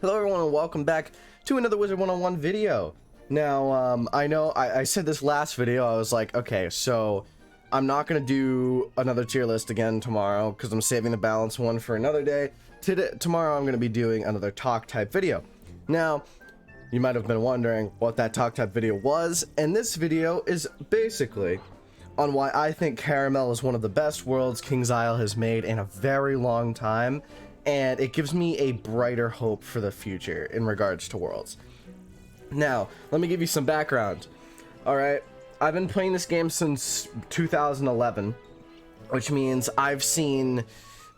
Hello everyone and welcome back to another Wizard101 video. Now, I know I said this last video, I was like, okay, so I'm not going to do another tier list again tomorrow because I'm saving the balance one for another day. Tomorrow I'm going to be doing another talk type video. Now, you might have been wondering what that talk type video was, and this video is basically on why I think Karamelle is one of the best worlds King's Isle has made in a very long time. And it gives me a brighter hope for the future in regards to worlds. Now, let me give you some background. Alright, I've been playing this game since 2011, which means I've seen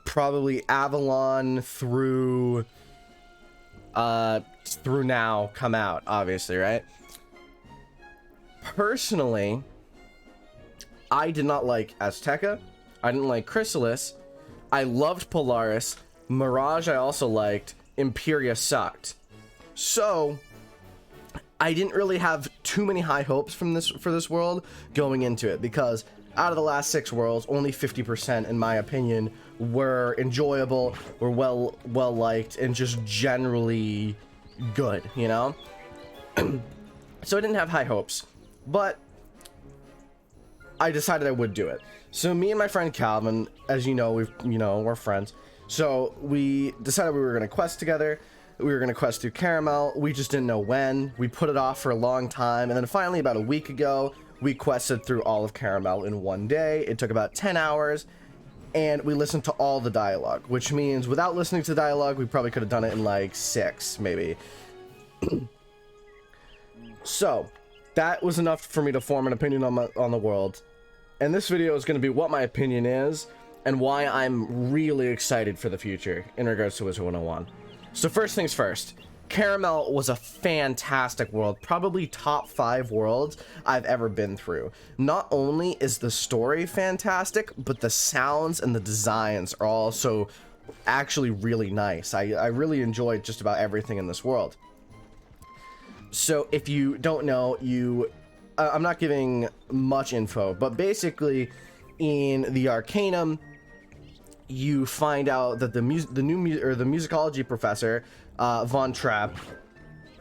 probably Avalon through now come out, obviously, right? Personally, I did not like Azteca. I didn't like Chrysalis. I loved Polaris. Mirage I also liked. Imperia sucked. So I didn't really have too many high hopes for this world going into it, because out of the last 6 worlds, only 50% in my opinion were enjoyable, were well liked, and just generally good, you know? So I didn't have high hopes, but I decided I would do it. So me and my friend Calvin, as you know, we're friends. So we decided we were going to quest together. We were going to quest through Karamelle. We just didn't know when. We put it off for a long time. And then finally, about a week ago, we quested through all of Karamelle in one day. It took about 10 hours. And we listened to all the dialogue, which means without listening to the dialogue, we probably could have done it in like 6, maybe. So that was enough for me to form an opinion on the world. And this video is going to be what my opinion is, and why I'm really excited for the future in regards to Wizard101. So first things first, Karamelle was a fantastic world, probably top 5 worlds I've ever been through. Not only is the story fantastic, but the sounds and the designs are also actually really nice. I really enjoyed just about everything in this world. So if you don't know, I'm not giving much info, but basically in the Arcanum, you find out that the musicology professor, Von Trapp,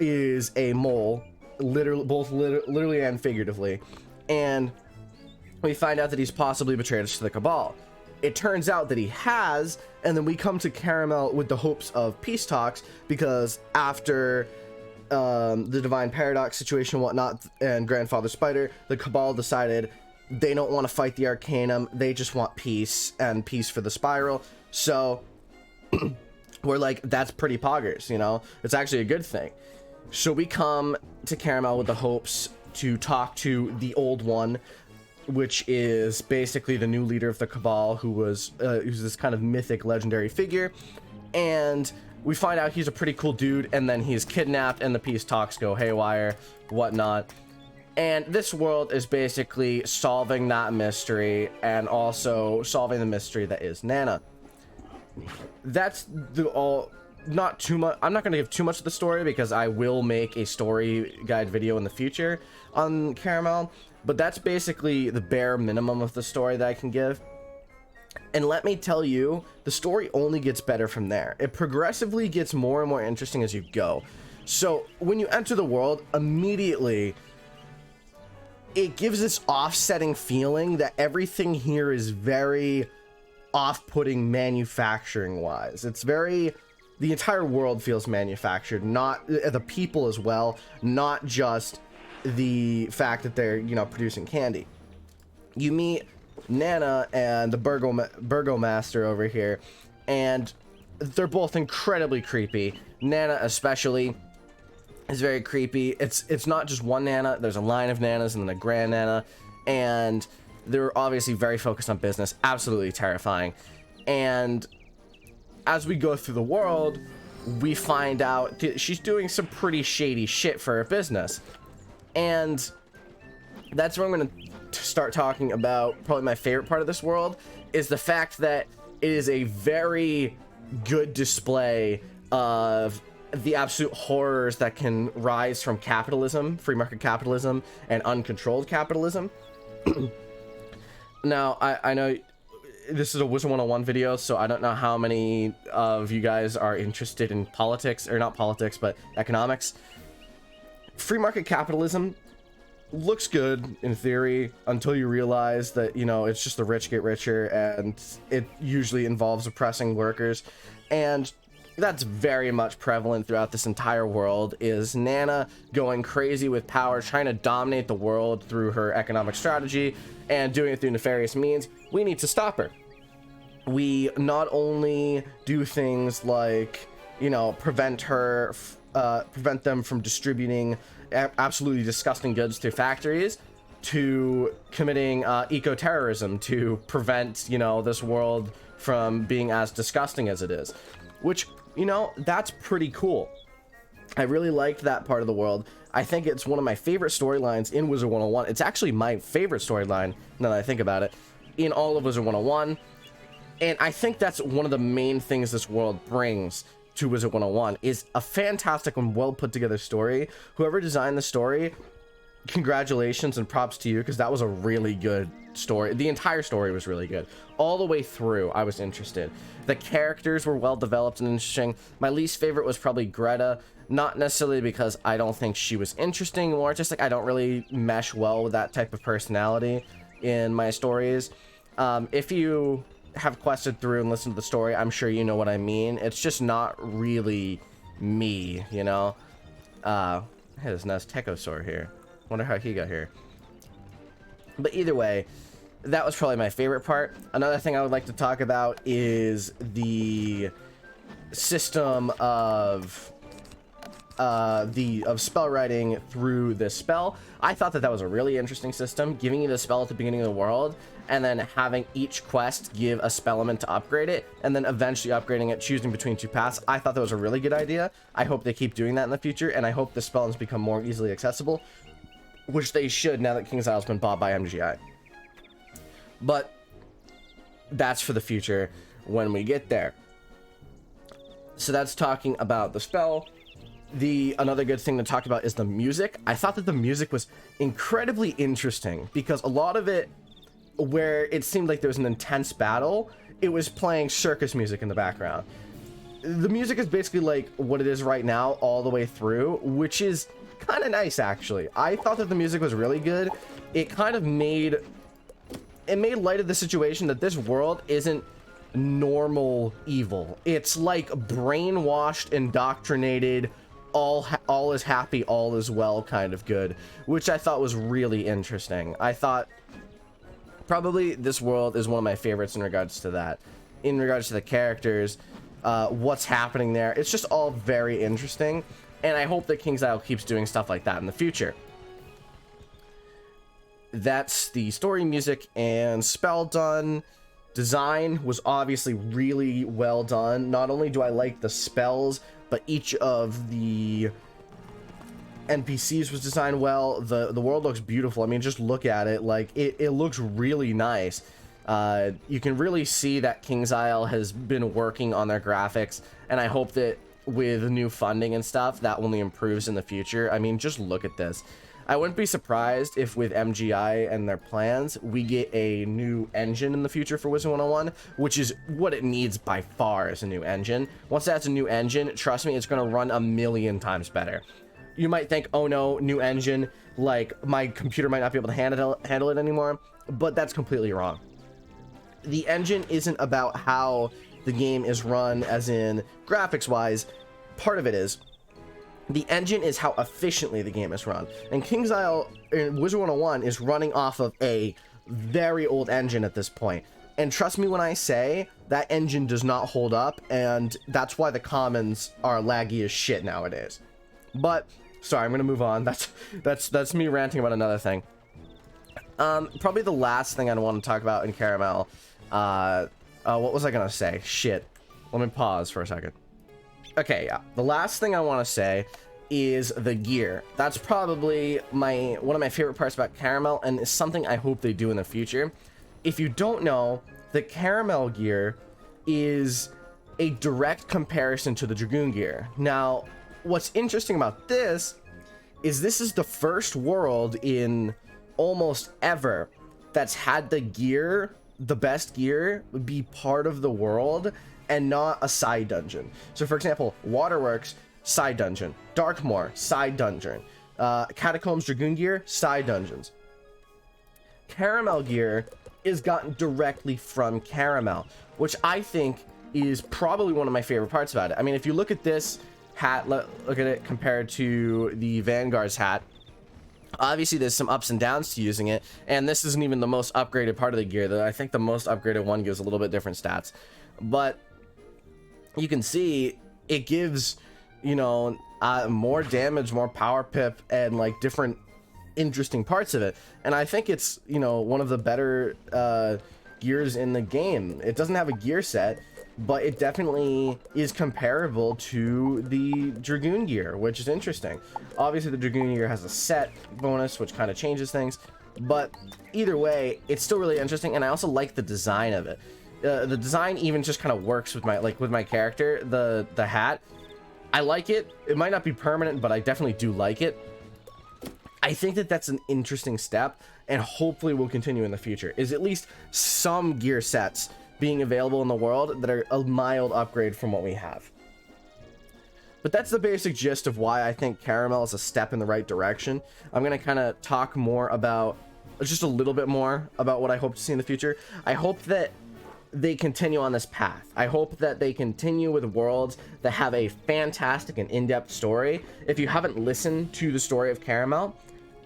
is a mole, literally and figuratively, and we find out that he's possibly betrayed us to the Cabal. It turns out that he has, and then we come to Karamelle with the hopes of peace talks, because after the Divine Paradox situation and whatnot, and Grandfather Spider, the Cabal decided they don't want to fight the Arcanum, they just want peace, and peace for the Spiral. So we're like, that's pretty poggers, you know? It's actually a good thing. So we come to Karamelle with the hopes to talk to the Old One, which is basically the new leader of the Cabal, who's this kind of mythic, legendary figure. And we find out he's a pretty cool dude, and then he's kidnapped, and the peace talks go haywire, whatnot. And this world is basically solving that mystery, and also solving the mystery that is Nana. That's not too much. I'm not going to give too much of the story, because I will make a story guide video in the future on Karamelle, but that's basically the bare minimum of the story that I can give. And let me tell you, the story only gets better from there. It progressively gets more and more interesting as you go. So when you enter the world, immediately it gives this offsetting feeling that everything here is very off-putting manufacturing wise. It's very, the entire world feels manufactured, not the people as well, not just the fact that they're, producing candy. You meet Nana and the Burgomaster over here, and they're both incredibly creepy. Nana especially is very creepy. It's not just one Nana, there's a line of Nanas and then a Grand Nana, and they're obviously very focused on business, absolutely terrifying. And as we go through the world, we find out that she's doing some pretty shady shit for her business. And that's where I'm going to start talking about probably my favorite part of this world, is the fact that it is a very good display of the absolute horrors that can rise from capitalism, free market capitalism, and uncontrolled capitalism. Now, I know this is a Wizard 101 video, so I don't know how many of you guys are interested in politics, or not politics, but economics. Free market capitalism looks good in theory until you realize that, you know, it's just the rich get richer, and it usually involves oppressing workers. And that's very much prevalent throughout this entire world, is Nana going crazy with power, trying to dominate the world through her economic strategy and doing it through nefarious means. We need to stop her. We not only do things like, you know, prevent them from distributing absolutely disgusting goods through factories, to committing eco-terrorism to prevent, you know, this world from being as disgusting as it is, which, you know, that's pretty cool. I really liked that part of the world. I think it's one of my favorite storylines in Wizard 101. It's actually my favorite storyline, now that I think about it, in all of Wizard 101. And I think that's one of the main things this world brings to Wizard 101, is a fantastic and well put together story. Whoever designed the story, congratulations and props to you, because that was a really good story. The entire story was really good. All the way through, I was interested. The characters were well developed and interesting. My least favorite was probably Greta, not necessarily because I don't think she was interesting, more just like I don't really mesh well with that type of personality in my stories. If you have quested through and listened to the story, I'm sure you know what I mean. It's just not really me, you know? Hey, there's a nice Techosaur here. Wonder how he got here. But either way, that was probably my favorite part. Another thing I would like to talk about is the system of spell writing through this spell. I thought that was a really interesting system, giving you the spell at the beginning of the world, and then having each quest give a spell element to upgrade it, and then eventually upgrading it, choosing between two paths. I thought that was a really good idea. I hope they keep doing that in the future, and I hope the spell has become more easily accessible, which they should now that King's Isle's been bought by MGI. But that's for the future when we get there. So that's talking about the spell. Another good thing to talk about is the music. I thought that the music was incredibly interesting, because a lot of it, where it seemed like there was an intense battle, it was playing circus music in the background. The music is basically like what it is right now all the way through, which is kind of nice, actually. I thought that the music was really good. It kind of made light of the situation that this world isn't normal evil. It's like brainwashed, indoctrinated, all is happy, all is well kind of good, which I thought was really interesting. I thought probably this world is one of my favorites in regards to that. In regards to the characters, what's happening there, it's just all very interesting, and I hope that King's Isle keeps doing stuff like that in the future. That's the story, music, and spell done. Design was obviously really well done. Not only do I like the spells, but each of the NPCs was designed well. The world looks beautiful. I mean, just look at it. Like, it looks really nice. You can really see that King's Isle has been working on their graphics, and I hope that with new funding and stuff, that only improves in the future. I mean, just look at this. I wouldn't be surprised if with MGI and their plans, we get a new engine in the future for Wizard 101, which is what it needs by far, is a new engine. Once that's a new engine, trust me, it's going to run a million times better. You might think, oh no, new engine, like my computer might not be able to handle it anymore, but that's completely wrong. The engine isn't about how the game is run, as in graphics wise. Part of it is. The engine is how efficiently the game is run. And King's Isle in Wizard 101 is running off of a very old engine at this point. And trust me when I say that engine does not hold up, and that's why the commons are laggy as shit nowadays. But sorry, I'm gonna move on. That's me ranting about another thing. Probably the last thing I want to talk about in Karamelle. What was I gonna say? Shit. Let me pause for a second. Okay, yeah. The last thing I want to say is the gear. That's probably one of my favorite parts about Karamelle, and it's something I hope they do in the future. If you don't know, the Karamelle gear is a direct comparison to the Dragoon gear. Now, what's interesting about this is the first world in almost ever that's had the gear the best gear be part of the world and not a side dungeon. So for example, Waterworks, side dungeon. Darkmoor, side dungeon. Catacombs Dragoon gear, side dungeons. Karamelle gear is gotten directly from Karamelle, which I think is probably one of my favorite parts about it. I mean, if you look at this hat, look at it compared to the Vanguard's hat, obviously there's some ups and downs to using it, and this isn't even the most upgraded part of the gear. I think the most upgraded one gives a little bit different stats, but you can see it gives, you know, more damage, more power pip, and like different interesting parts of it. And I think it's, you know, one of the better gears in the game. It doesn't have a gear set, but it definitely is comparable to the Dragoon gear, which is interesting. Obviously the Dragoon gear has a set bonus, which kind of changes things, but either way, it's still really interesting. And I also like the design of it. The design even just kind of works with my character. The hat, I like it. It might not be permanent, but I definitely do like it. I think that that's an interesting step, and hopefully will continue in the future, is at least some gear sets being available in the world that are a mild upgrade from what we have. But that's the basic gist of why I think Karamelle is a step in the right direction. I'm going to kind of talk more about, just a little bit more about what I hope to see in the future. I hope that they continue on this path. I hope that they continue with worlds that have a fantastic and in-depth story. If you haven't listened to the story of Karamelle,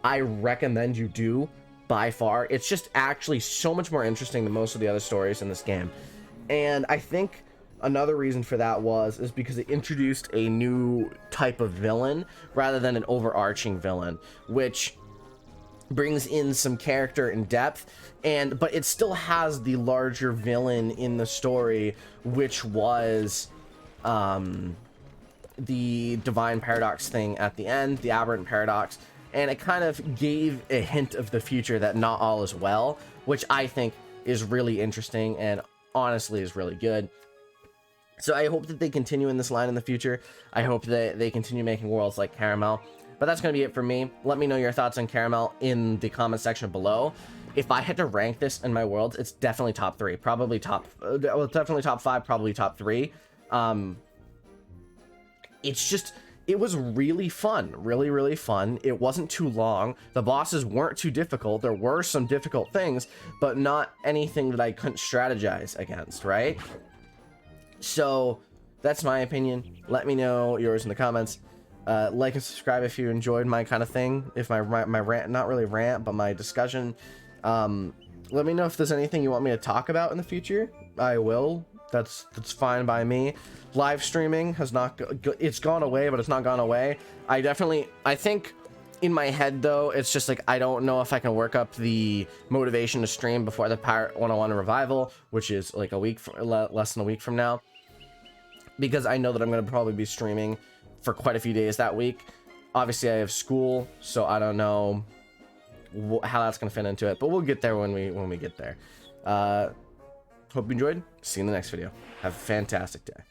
I recommend you do. By far, it's just actually so much more interesting than most of the other stories in this game. And I think another reason for that is because it introduced a new type of villain rather than an overarching villain, which brings in some character and depth, but it still has the larger villain in the story, which was the Divine Paradox thing at the end, the Aberrant Paradox. And it kind of gave a hint of the future that not all is well, which I think is really interesting and honestly is really good. So I hope that they continue in this line in the future. I hope that they continue making worlds like Karamelle. But that's going to be it for me. Let me know your thoughts on Karamelle in the comment section below. If I had to rank this in my worlds, it's definitely top 3. Probably definitely top 5, probably top 3. It was really fun, really fun. It wasn't too long. The bosses weren't too difficult. There were some difficult things, but not anything that I couldn't strategize against, right? So that's my opinion. Let me know yours in the comments. Like and subscribe if you enjoyed my kind of thing. If my rant, not really rant, but my discussion. Let me know if there's anything you want me to talk about in the future. I will. That's fine by me. Live streaming has not, it's gone away, but it's not gone away. I think in my head though, it's just like, I don't know if I can work up the motivation to stream before the Pirate 101 revival, which is like less than a week from now, because I know that I'm going to probably be streaming for quite a few days that week. Obviously I have school, so I don't know how that's going to fit into it, but we'll get there when we get there. Hope you enjoyed. See you in the next video. Have a fantastic day.